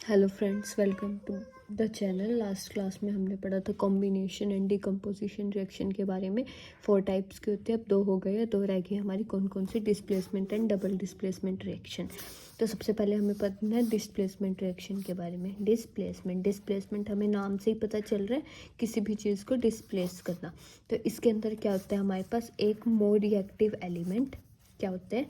Hello friends, welcome to the channel. Last class में हमने पढ़ा था कॉम्बिनेशन एंड डिकम्पोजिशन रिएक्शन के बारे में। 4 टाइप्स के होते हैं, अब 2 हो गए हैं, 2 रह गई हमारी। कौन कौन सी? Displacement and double displacement reaction. तो सबसे पहले हमें पढ़ना है डिस्प्लेसमेंट रिएक्शन के बारे में। डिस्प्लेसमेंट हमें नाम से ही पता चल रहा है, किसी भी चीज़ को डिस्प्लेस करना। तो इसके अंदर क्या होता है हमारे पास? एक मोर रिएक्टिव एलिमेंट क्या होता है?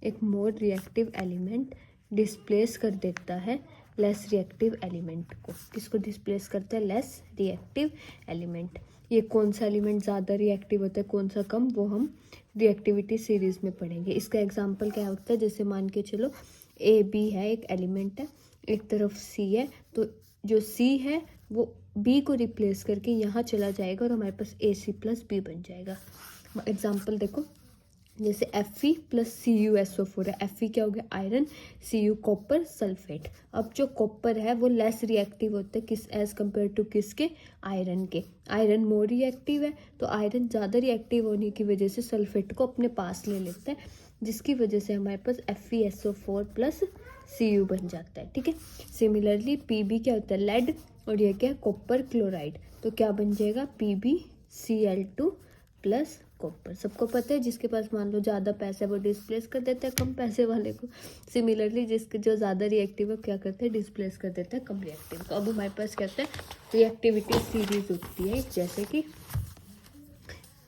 एक मोर रिएक्टिव एलिमेंट डिस्प्लेस कर देता है लेस रिएक्टिव एलिमेंट को। किसको डिस्प्लेस करता है? Less reactive element. ये कौन सा एलिमेंट ज़्यादा रिएक्टिव होता है, कौन सा कम, वो हम रिएक्टिविटी सीरीज में पढ़ेंगे। इसका एग्जांपल क्या होता है? जैसे मान के चलो ए बी है, एक एलिमेंट है, एक तरफ सी है, तो जो सी है वो बी को रिप्लेस करके यहाँ चला जाएगा और हमारे पास ए सी प्लस बी बन जाएगा। एग्जाम्पल देखो, जैसे Fe प्लस CuSO4 है। Fe क्या हो गया? Iron, Cu copper sulphate. अब जो कॉपर है वो लेस रिएक्टिव होता है किस एज कम्पेयर टू किसके? आयरन के। आयरन मोर रिएक्टिव है, तो आयरन ज़्यादा रिएक्टिव होने की वजह से सल्फेट को अपने पास ले लेता है, जिसकी वजह से हमारे पास FeSO4 प्लस Cu बन जाता है। ठीक है। सिमिलरली Pb क्या होता है? लेड, और ये क्या है? Copper chloride. तो क्या बन जाएगा? PbCl2 plus copper. सबको पता है, जिसके पास मान लो ज़्यादा पैसा है वो डिस्प्लेस कर देता है कम पैसे वाले को। सिमिलरली जिसके जो ज़्यादा रिएक्टिव है क्या करते हैं? डिस्प्लेस कर देता है कम रिएक्टिव को। अब हमारे पास क्या होता है? रिएक्टिविटी सीरीज होती है, जैसे कि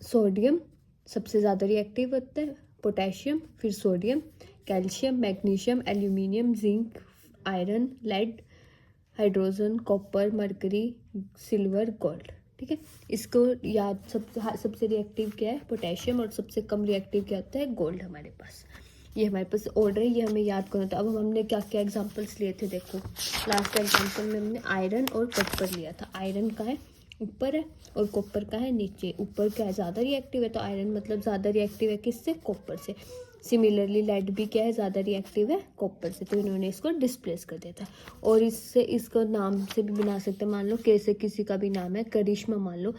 सोडियम सबसे ज़्यादा रिएक्टिव होता है, पोटेशियम, फिर sodium, calcium, magnesium, aluminium, zinc, iron, lead, hydrogen, copper, mercury, silver, gold. ठीक है। इसको याद, सबसे रिएक्टिव क्या है? पोटेशियम, और सबसे कम रिएक्टिव क्या होता है? गोल्ड हमारे पास। ये हमारे पास ऑर्डर है, ये हमें याद करना था। अब हमने क्या क्या एग्जांपल्स लिए थे देखो। लास्ट एग्जांपल में हमने आयरन और कॉपर लिया था। आयरन का है ऊपर है और कॉपर का है नीचे। ऊपर क्या है? ज़्यादा रिएक्टिव है, तो आयरन मतलब ज़्यादा रिएक्टिव है किससे? कॉपर से। सिमिलरली लेड भी क्या है? ज़्यादा रिएक्टिव है कॉपर से, तो इन्होंने इसको डिस्प्लेस कर दिया था। और इससे इसको नाम से भी बना सकते हैं। मान लो कैसे किसी का भी नाम है करिश्मा, मान लो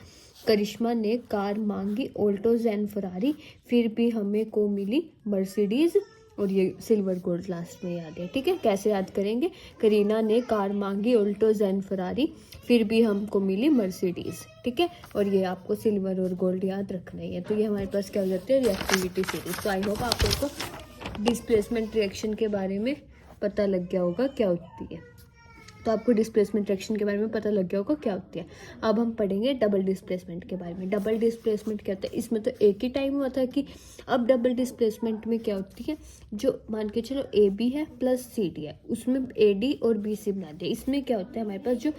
करिश्मा ने कार मांगी ऑल्टो ज़ेन फरारी, फिर भी हमें को मिली मर्सिडीज़, और ये सिल्वर गोल्ड लास्ट में याद है। ठीक है। कैसे याद करेंगे? करीना ने कार मांगी ऑल्टो ज़ेन फरारी, फिर भी हमको मिली मर्सिडीज़। ठीक है। और ये आपको सिल्वर और गोल्ड याद रखना ही है। तो ये हमारे पास क्या हो जाती है? Reactivity series. तो आई होप आप लोग को डिस्प्लेसमेंट रिएक्शन के बारे में पता लग गया होगा क्या होती है। तो आपको डिस्प्लेसमेंट रिएक्शन के बारे में पता लग गया होगा क्या होती है। अब हम पढ़ेंगे डबल डिस्प्लेसमेंट के बारे में। डबल डिस्प्लेसमेंट क्या होता है? इसमें तो एक ही टाइम हुआ था कि, अब डबल डिस्प्लेसमेंट में क्या होती है? जो मान के चलो ए बी है प्लस सी डी है, उसमें ए डी और बी सी बना दिया। इसमें क्या होता है? हमारे पास जो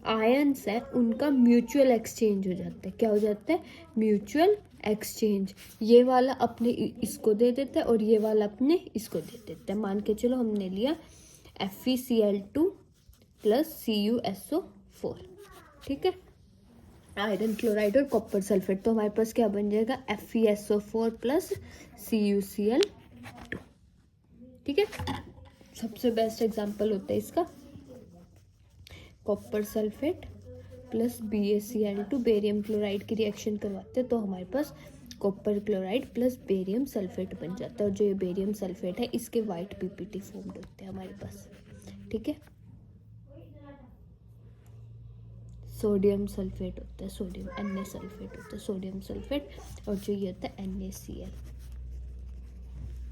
आयन्स है उनका म्यूचुअल एक्सचेंज हो जाता है। क्या हो जाता है? Mutual exchange. ये वाला अपने इसको दे देता है और ये वाला अपने इसको दे देता है। मान के चलो हमने लिया FeCl2 प्लस CuSO4। ठीक है। आयरन क्लोराइड और कॉपर सल्फेट, तो हमारे पास क्या बन जाएगा? FeSO4 plus CuCl2। ठीक है। सबसे बेस्ट एग्जांपल होता है इसका copper sulphate plus BaCl2, barium chloride की रिएक्शन करवाते हैं, तो हमारे पास copper chloride plus barium sulphate बन जाता है। और जो ये बेरियम सल्फेट है इसके वाइट PPT फॉर्म्ड होते हैं हमारे पास। ठीक है। सोडियम सल्फेट होता है, सोडियम Na सल्फेट होता है, सोडियम सल्फेट, और जो ये होता है NaCl।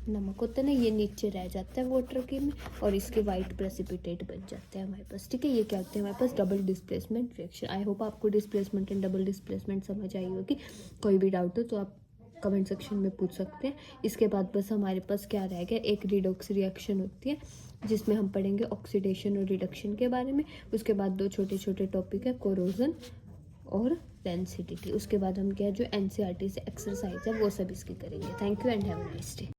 नमक होता है ना, ये नीचे रह जाता है वाटर के में, और इसके वाइट प्रेसिपिटेट बन जाते हैं हमारे पास। ठीक है। ये क्या होते हैं हमारे पास? Double displacement reaction. I hope आपको डिस्प्लेसमेंट एंड डबल डिस्प्लेसमेंट समझ आई होगी। कोई भी डाउट हो तो आप कमेंट सेक्शन में पूछ सकते हैं। इसके बाद बस हमारे पास क्या रह गया? एक रिडॉक्स रिएक्शन होती है, जिसमें हम पढ़ेंगे ऑक्सीडेशन और रिडक्शन के बारे में। उसके बाद 2 छोटे छोटे टॉपिक है, कोरोजन और डेंसिटी। उसके बाद हम क्या है, जो NCERT से एक्सरसाइज है वो सब इसकी करेंगे। Thank you and have a nice day.